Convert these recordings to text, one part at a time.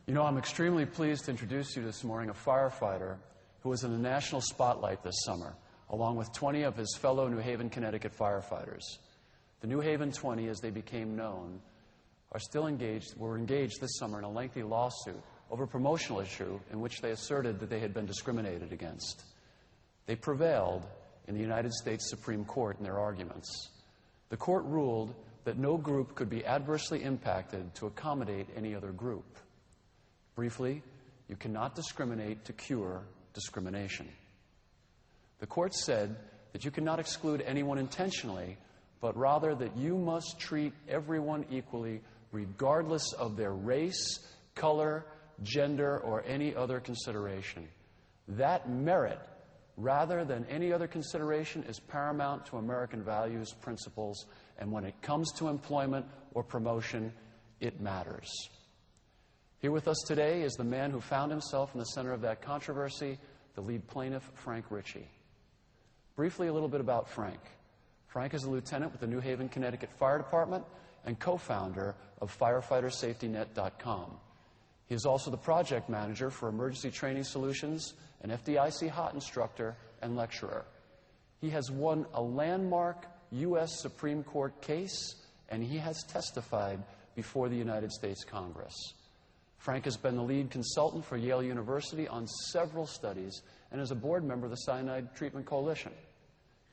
You know, I'm extremely pleased to introduce you this morning a firefighter who was in the national spotlight this summer, along with 20 of his fellow New Haven, Connecticut firefighters. The New Haven 20, as they became known, were engaged this summer in a lengthy lawsuit over a promotional issue in which they asserted that they had been discriminated against. They prevailed in the United States Supreme Court in their arguments. The court ruled that no group could be adversely impacted to accommodate any other group. Briefly, you cannot discriminate to cure discrimination. The court said that you cannot exclude anyone intentionally, but rather that you must treat everyone equally regardless of their race, color, gender, or any other consideration. That merit, rather than any other consideration, is paramount to American values, principles, and when it comes to employment or promotion, it matters. Here with us today is the man who found himself in the center of that controversy, the lead plaintiff, Frank Ricci. Briefly, a little bit about Frank. Frank is a lieutenant with the New Haven, Connecticut Fire Department and co-founder of FirefighterSafetyNet.com. He is also the project manager for Emergency Training Solutions, an FDIC hot instructor and lecturer. He has won a landmark U.S. Supreme Court case, and he has testified before the United States Congress. Frank has been the lead consultant for Yale University on several studies and is a board member of the Cyanide Treatment Coalition.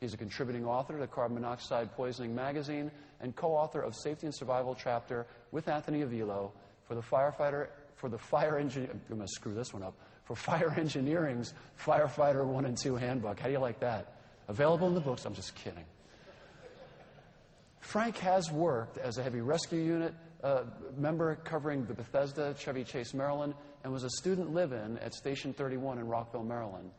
He's a contributing author to Carbon Monoxide Poisoning magazine and co-author of Safety and Survival chapter with Anthony Avilo for the Fire Engineering's Firefighter 1 and 2 Handbook. How do you like that? Available in the books. I'm just kidding. Frank has worked as a heavy rescue unit member covering the Bethesda, Chevy Chase, Maryland, and was a student live-in at Station 31 in Rockville, Maryland.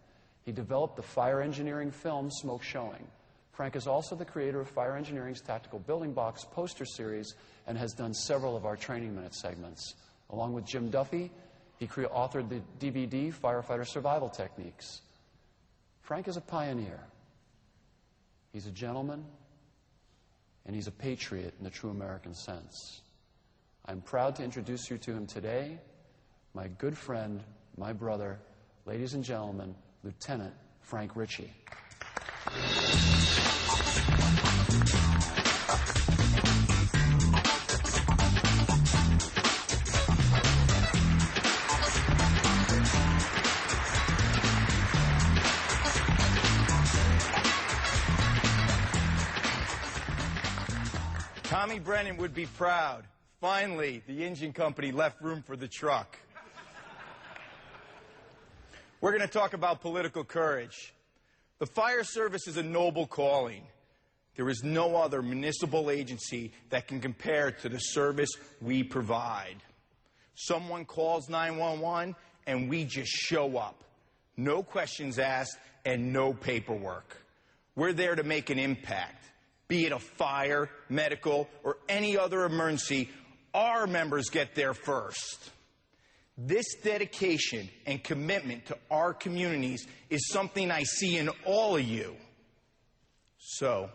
He developed the fire engineering film Smoke Showing. Frank is also the creator of Fire Engineering's Tactical Building Box poster series and has done several of our Training Minute segments. Along with Jim Duffy, he authored the DVD Firefighter Survival Techniques. Frank is a pioneer. He's a gentleman, and he's a patriot in the true American sense. I'm proud to introduce you to him today, my good friend, my brother, ladies and gentlemen, Lieutenant Frank Ricci. Tommy Brennan would be proud. Finally, the engine company left room for the truck. We're going to talk about political courage. The fire service is a noble calling. There is no other municipal agency that can compare to the service we provide. Someone calls 911 and we just show up. No questions asked and no paperwork. We're there to make an impact. Be it a fire, medical, or any other emergency, our members get there first. This dedication and commitment to our communities is something I see in all of you. So,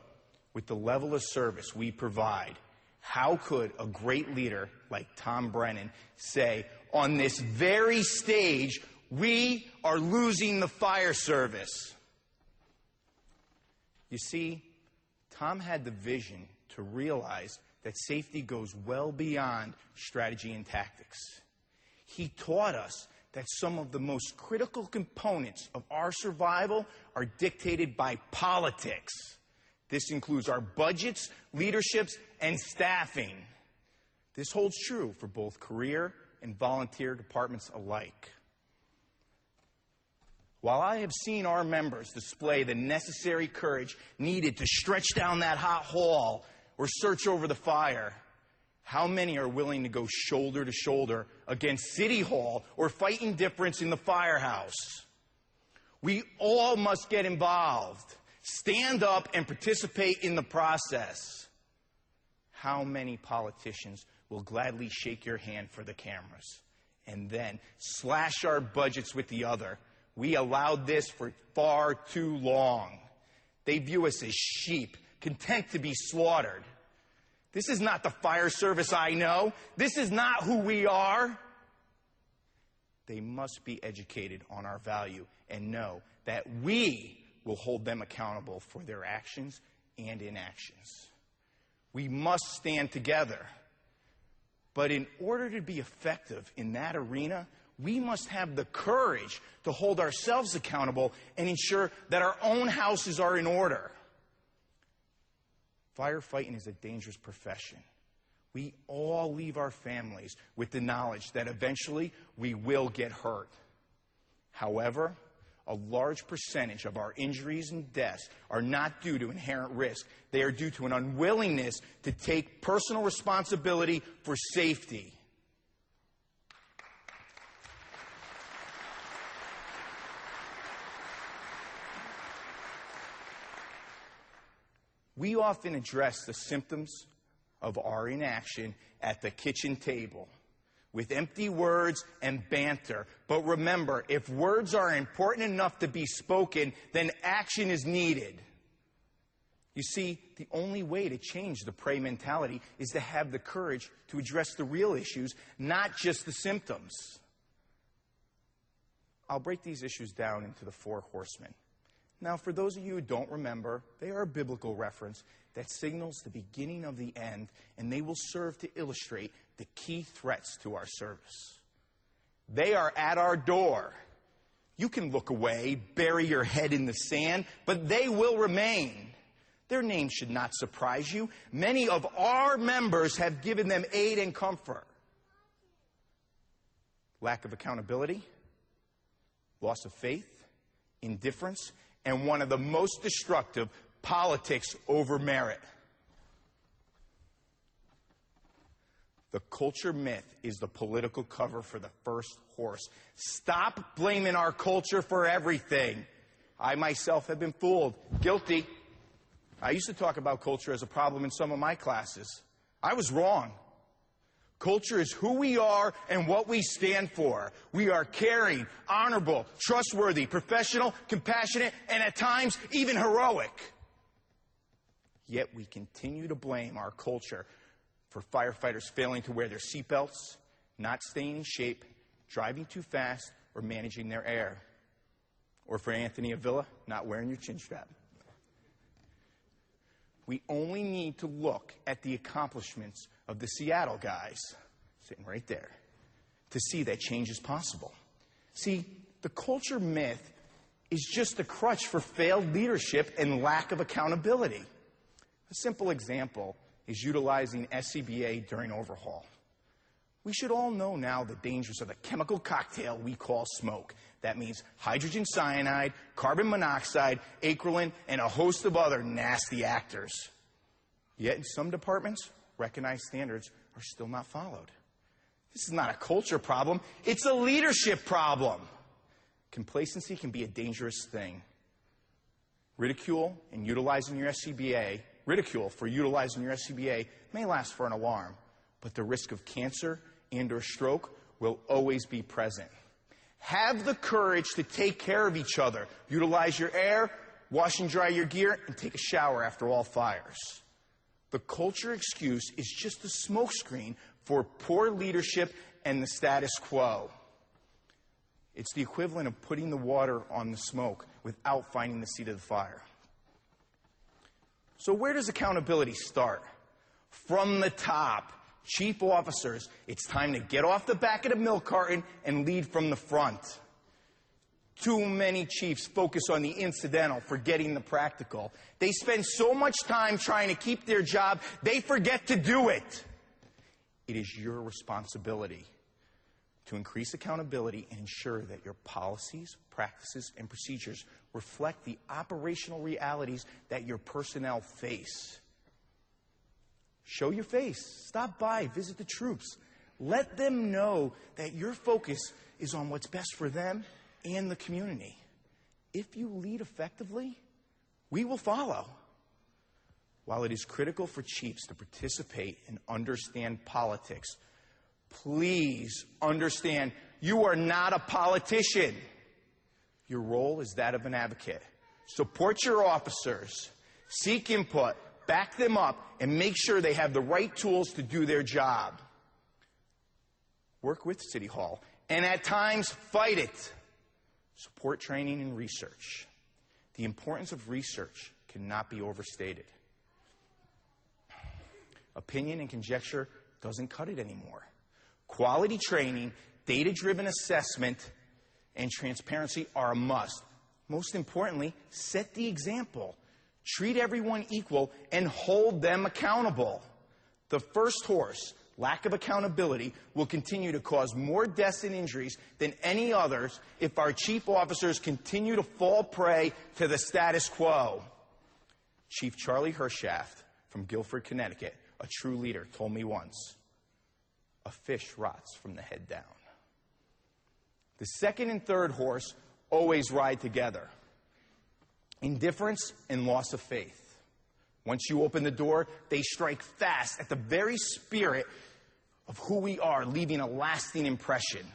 with the level of service we provide, how could a great leader like Tom Brennan say, on this very stage, we are losing the fire service? You see, Tom had the vision to realize that safety goes well beyond strategy and tactics. He taught us that some of the most critical components of our survival are dictated by politics. This includes our budgets, leaderships, and staffing. This holds true for both career and volunteer departments alike. While I have seen our members display the necessary courage needed to stretch down that hot hall or search over the fire, how many are willing to go shoulder to shoulder against City Hall or fight indifference in the firehouse? We all must get involved, stand up, and participate in the process. How many politicians will gladly shake your hand for the cameras and then slash our budgets with the other? We allowed this for far too long. They view us as sheep, content to be slaughtered. This is not the fire service I know. This is not who we are. They must be educated on our value and know that we will hold them accountable for their actions and inactions. We must stand together. But in order to be effective in that arena, we must have the courage to hold ourselves accountable and ensure that our own houses are in order. Firefighting is a dangerous profession. We all leave our families with the knowledge that eventually we will get hurt. However, a large percentage of our injuries and deaths are not due to inherent risk. They are due to an unwillingness to take personal responsibility for safety. We often address the symptoms of our inaction at the kitchen table with empty words and banter. But remember, if words are important enough to be spoken, then action is needed. You see, the only way to change the prey mentality is to have the courage to address the real issues, not just the symptoms. I'll break these issues down into the 4 horsemen. Now, for those of you who don't remember, they are a biblical reference that signals the beginning of the end, and they will serve to illustrate the key threats to our service. They are at our door. You can look away, bury your head in the sand, but they will remain. Their names should not surprise you. Many of our members have given them aid and comfort. Lack of accountability, loss of faith, indifference, and one of the most destructive, politics over merit. The culture myth is the political cover for the first horse. Stop blaming our culture for everything. I myself have been fooled. Guilty. I used to talk about culture as a problem in some of my classes. I was wrong. Culture is who we are and what we stand for. We are caring, honorable, trustworthy, professional, compassionate, and at times even heroic. Yet we continue to blame our culture for firefighters failing to wear their seatbelts, not staying in shape, driving too fast, or managing their air. Or for Anthony Avila, not wearing your chin strap. We only need to look at the accomplishments of the Seattle guys, sitting right there, to see that change is possible. See, the culture myth is just a crutch for failed leadership and lack of accountability. A simple example is utilizing SCBA during overhaul. We should all know now the dangers of the chemical cocktail we call smoke. That means hydrogen cyanide, carbon monoxide, acrolein, and a host of other nasty actors. Yet in some departments, recognized standards are still not followed. This is not a culture problem, it's a leadership problem. Complacency can be a dangerous thing. Ridicule for utilizing your SCBA may last for an alarm, but the risk of cancer and/or stroke will always be present. Have the courage to take care of each other. Utilize your air, wash and dry your gear, and take a shower after all fires. The culture excuse is just a smokescreen for poor leadership and the status quo. It's the equivalent of putting the water on the smoke without finding the seat of the fire. So where does accountability start? From the top. Chief officers, it's time to get off the back of the milk carton and lead from the front. Too many chiefs focus on the incidental, forgetting the practical. They spend so much time trying to keep their job, they forget to do it. It is your responsibility to increase accountability and ensure that your policies, practices, and procedures reflect the operational realities that your personnel face. Show your face. Stop by. Visit the troops. Let them know that your focus is on what's best for them and the community. If you lead effectively, we will follow. While it is critical for chiefs to participate and understand politics, please understand you are not a politician. Your role is that of an advocate. Support your officers. Seek input. Back them up and make sure they have the right tools to do their job. work with City Hall, and at times fight it. Support training and research. The importance of research cannot be overstated. Opinion and conjecture doesn't cut it anymore. Quality training, data-driven assessment, and transparency are a must. Most importantly, set the example. Treat everyone equal and hold them accountable. The first horse, lack of accountability, will continue to cause more deaths and injuries than any others if our chief officers continue to fall prey to the status quo. Chief Charlie Hershaft from Guilford, Connecticut, a true leader, told me once, "A fish rots from the head down." The second and third horse always ride together. Indifference and loss of faith. Once you open the door, they strike fast at the very spirit of who we are, leaving a lasting impression.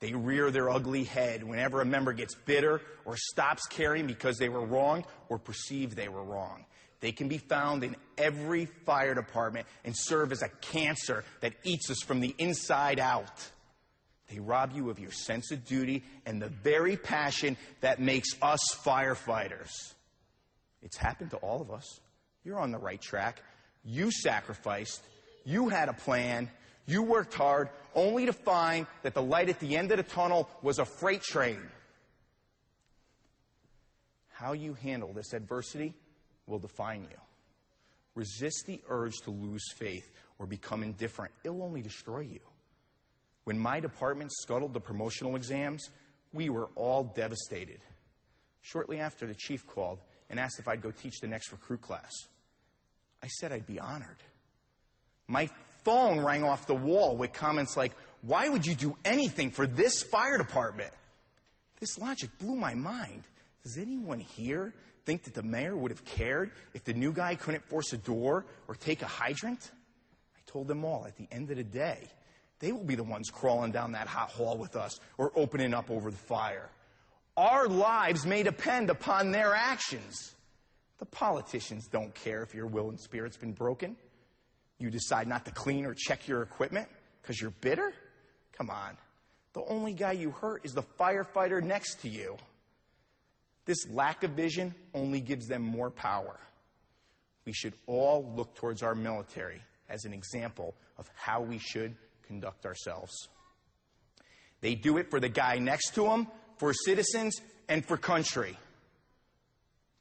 They rear their ugly head whenever a member gets bitter or stops caring because they were wrong or perceive they were wrong. They can be found in every fire department and serve as a cancer that eats us from the inside out. They rob you of your sense of duty and the very passion that makes us firefighters. It's happened to all of us. You're on the right track. You sacrificed. You had a plan. You worked hard, only to find that the light at the end of the tunnel was a freight train. How you handle this adversity will define you. Resist the urge to lose faith or become indifferent. It'll only destroy you. When my department scuttled the promotional exams, we were all devastated. Shortly after, the chief called and asked if I'd go teach the next recruit class. I said I'd be honored. My phone rang off the wall with comments like, "Why would you do anything for this fire department?" This logic blew my mind. Does anyone here think that the mayor would have cared if the new guy couldn't force a door or take a hydrant? I told them all, at the end of the day, they will be the ones crawling down that hot hall with us or opening up over the fire. Our lives may depend upon their actions. The politicians don't care if your will and spirit's been broken. You decide not to clean or check your equipment because you're bitter? Come on. The only guy you hurt is the firefighter next to you. This lack of vision only gives them more power. We should all look towards our military as an example of how we should conduct ourselves. They do it for the guy next to them, for citizens, and for country.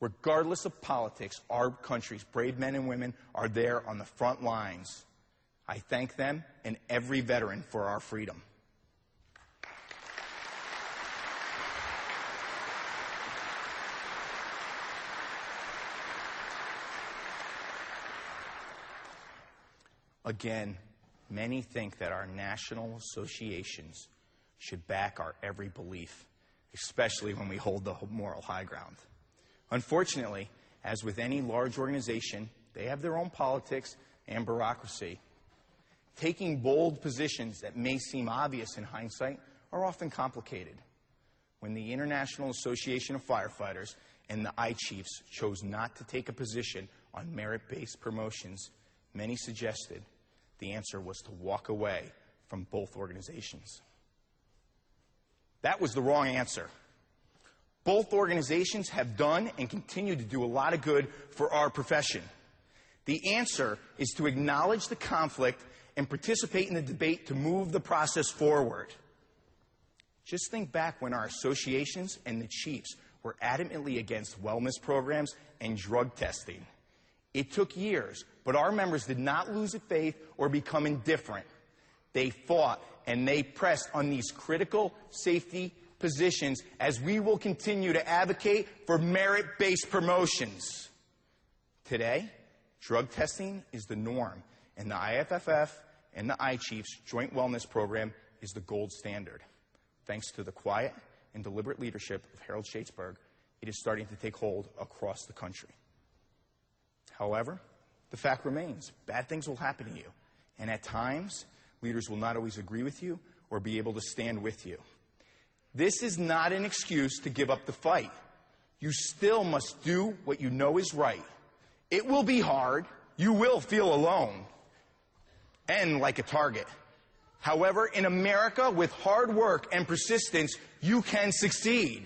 Regardless of politics, our country's brave men and women are there on the front lines. I thank them and every veteran for our freedom. Again, many think that our national associations should back our every belief, especially when we hold the moral high ground. Unfortunately, as with any large organization, they have their own politics and bureaucracy. Taking bold positions that may seem obvious in hindsight are often complicated. When the International Association of Firefighters and the I-Chiefs chose not to take a position on merit-based promotions, many suggested the answer was to walk away from both organizations. That was the wrong answer. Both organizations have done and continue to do a lot of good for our profession. The answer is to acknowledge the conflict and participate in the debate to move the process forward. Just think back when our associations and the chiefs were adamantly against wellness programs and drug testing. It took years, but our members did not lose faith or become indifferent. They fought and they pressed on these critical safety positions as we will continue to advocate for merit-based promotions. Today, drug testing is the norm, and the IFFF and the I-Chiefs Joint Wellness Program is the gold standard. Thanks to the quiet and deliberate leadership of Harold Shadesburg, it is starting to take hold across the country. However, the fact remains, bad things will happen to you, and at times, leaders will not always agree with you or be able to stand with you. This is not an excuse to give up the fight. You still must do what you know is right. It will be hard. You will feel alone and like a target. However, in America, with hard work and persistence, you can succeed.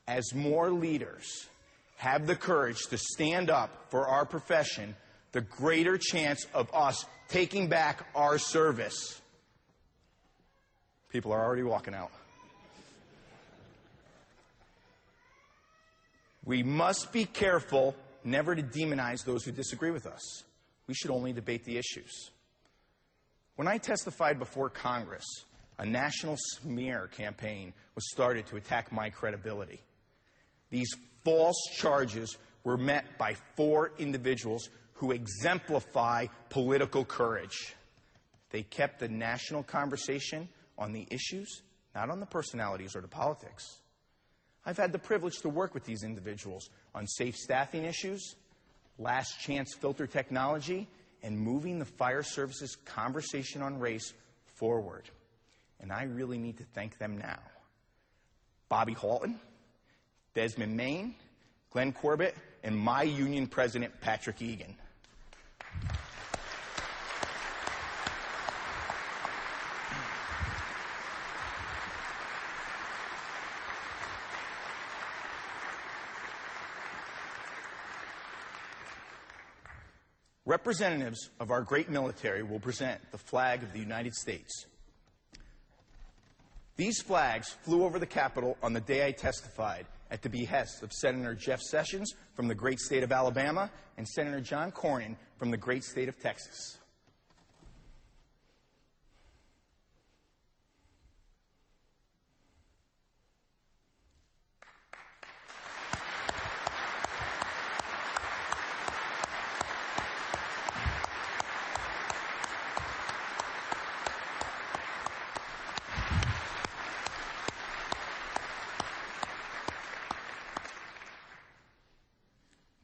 As more leaders have the courage to stand up for our profession, the greater chance of us taking back our service. People are already walking out. We must be careful never to demonize those who disagree with us. We should only debate the issues. When I testified before Congress, a national smear campaign was started to attack my credibility. These false charges were met by 4 individuals who exemplify political courage. They kept the national conversation on the issues, not on the personalities or the politics. I've had the privilege to work with these individuals on safe staffing issues, last chance filter technology, and moving the fire service's conversation on race forward. And I really need to thank them now. Bobby Halton, Desmond Maine, Glenn Corbett, and my union president, Patrick Egan. Representatives of our great military will present the flag of the United States. These flags flew over the Capitol on the day I testified at the behest of Senator Jeff Sessions from the great state of Alabama and Senator John Cornyn from the great state of Texas.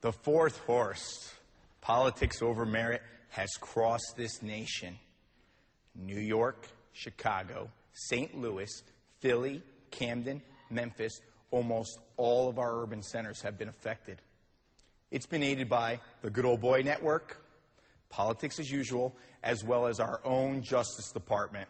The fourth horse, politics over merit, has crossed this nation. New York, Chicago, St. Louis, Philly, Camden, Memphis, almost all of our urban centers have been affected. It's been aided by the Good Old Boy Network, politics as usual, as well as our own Justice Department.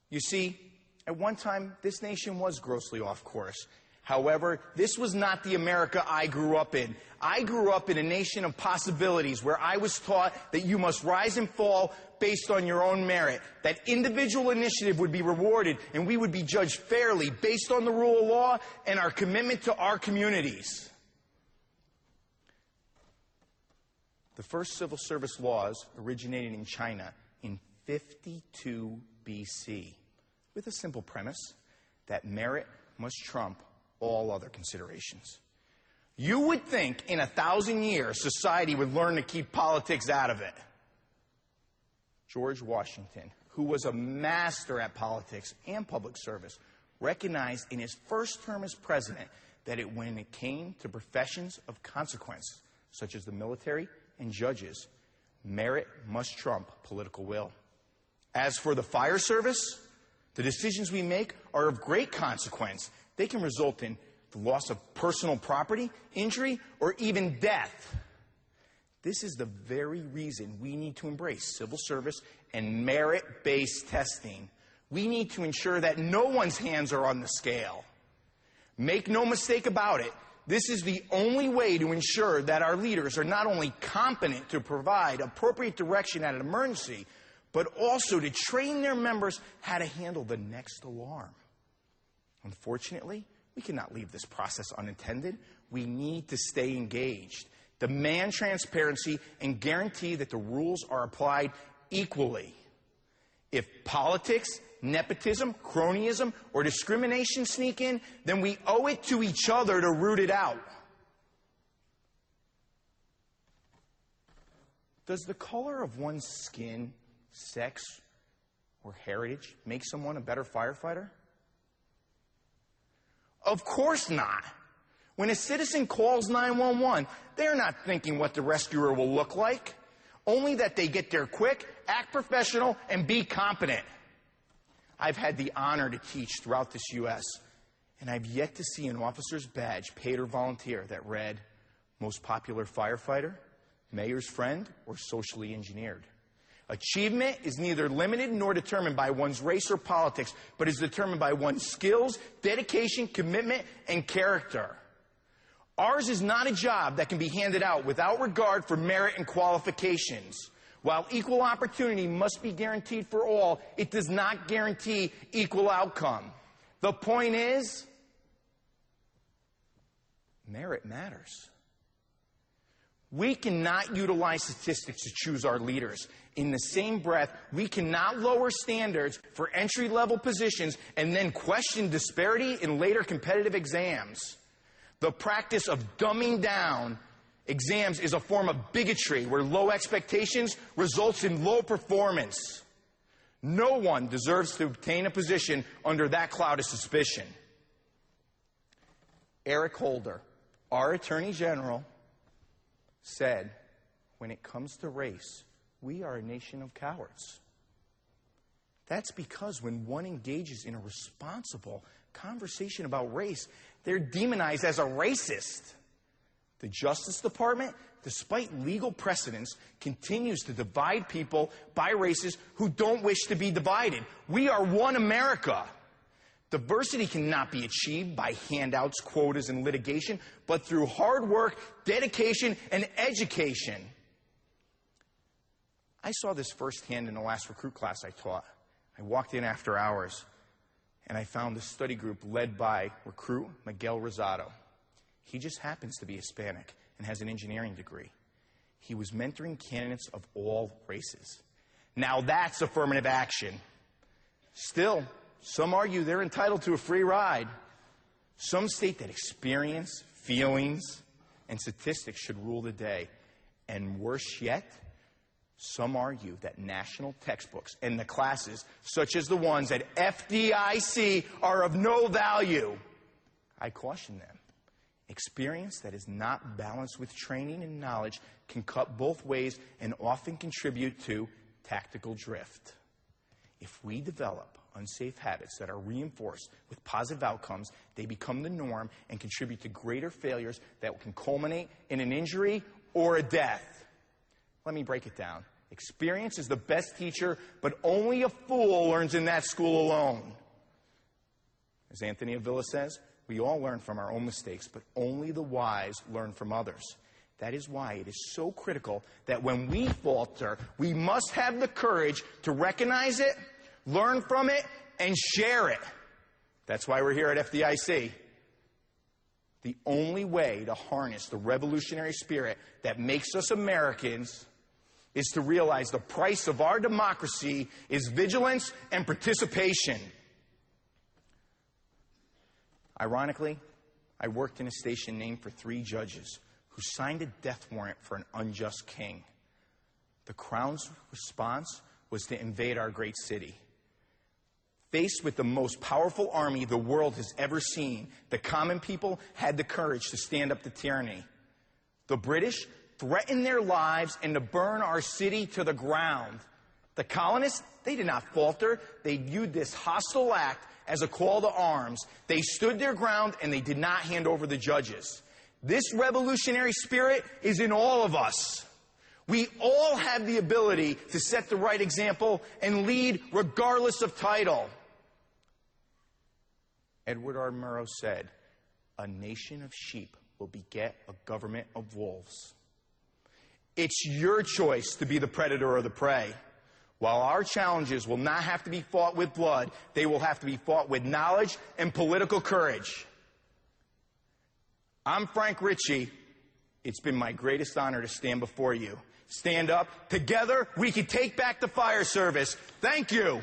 You see, at one time, this nation was grossly off course. However, this was not the America I grew up in. I grew up in a nation of possibilities where I was taught that you must rise and fall based on your own merit, that individual initiative would be rewarded, and we would be judged fairly based on the rule of law and our commitment to our communities. The first civil service laws originated in China in 52 BC with a simple premise that merit must trump all other considerations. You would think in 1,000 years society would learn to keep politics out of it. George Washington, who was a master at politics and public service, recognized in his first term as president that when it came to professions of consequence, such as the military and judges, merit must trump political will. As for the fire service, the decisions we make are of great consequence. They can result in the loss of personal property, injury, or even death. This is the very reason we need to embrace civil service and merit-based testing. We need to ensure that no one's hands are on the scale. Make no mistake about it, this is the only way to ensure that our leaders are not only competent to provide appropriate direction at an emergency, but also to train their members how to handle the next alarm. Unfortunately, we cannot leave this process unattended. We need to stay engaged, demand transparency, and guarantee that the rules are applied equally. If politics, nepotism, cronyism, or discrimination sneak in, then we owe it to each other to root it out. Does the color of one's skin, sex, or heritage make someone a better firefighter? Of course not. When a citizen calls 911, they're not thinking what the rescuer will look like, only that they get there quick, act professional, and be competent. I've had the honor to teach throughout this U.S., and I've yet to see an officer's badge, paid or volunteer, that read, most popular firefighter, mayor's friend, or socially engineered. Achievement is neither limited nor determined by one's race or politics, but is determined by one's skills, dedication, commitment, and character. Ours is not a job that can be handed out without regard for merit and qualifications. While equal opportunity must be guaranteed for all, it does not guarantee equal outcome. The point is, merit matters. We cannot utilize statistics to choose our leaders. In the same breath, we cannot lower standards for entry-level positions and then question disparity in later competitive exams. The practice of dumbing down exams is a form of bigotry where low expectations results in low performance. No one deserves to obtain a position under that cloud of suspicion. Eric Holder, our Attorney General, said, when it comes to race, we are a nation of cowards. That's because when one engages in a responsible conversation about race, they're demonized as a racist. The Justice Department, despite legal precedents, continues to divide people by races who don't wish to be divided. We are one America. Diversity cannot be achieved by handouts, quotas, and litigation, but through hard work, dedication, and education. I saw this firsthand in the last recruit class I taught. I walked in after hours, and I found a study group led by recruit Miguel Rosado. He just happens to be Hispanic and has an engineering degree. He was mentoring candidates of all races. Now that's affirmative action. Still, some argue they're entitled to a free ride. Some state that experience, feelings, and statistics should rule the day. And worse yet, some argue that national textbooks and the classes, such as the ones at FDIC, are of no value. I caution them. Experience that is not balanced with training and knowledge can cut both ways and often contribute to tactical drift. If we develop unsafe habits that are reinforced with positive outcomes, they become the norm and contribute to greater failures that can culminate in an injury or a death. Let me break it down. Experience is the best teacher, but only a fool learns in that school alone. As Anthony Avila says, we all learn from our own mistakes, but only the wise learn from others. That is why it is so critical that when we falter, we must have the courage to recognize it, learn from it, and share it. That's why we're here at FDIC. The only way to harness the revolutionary spirit that makes us Americans is to realize the price of our democracy is vigilance and participation. Ironically, I worked in a station named for 3 judges who signed a death warrant for an unjust king. The Crown's response was to invade our great city. Faced with the most powerful army the world has ever seen, the common people had the courage to stand up to tyranny. The British threatened their lives and to burn our city to the ground. The colonists, they did not falter. They viewed this hostile act as a call to arms. They stood their ground and they did not hand over the judges. This revolutionary spirit is in all of us. We all have the ability to set the right example and lead regardless of title. Edward R. Murrow said, "A nation of sheep will beget a government of wolves." It's your choice to be the predator or the prey. While our challenges will not have to be fought with blood, they will have to be fought with knowledge and political courage. I'm Frank Ricci. It's been my greatest honor to stand before you. Stand up. Together, we can take back the fire service. Thank you.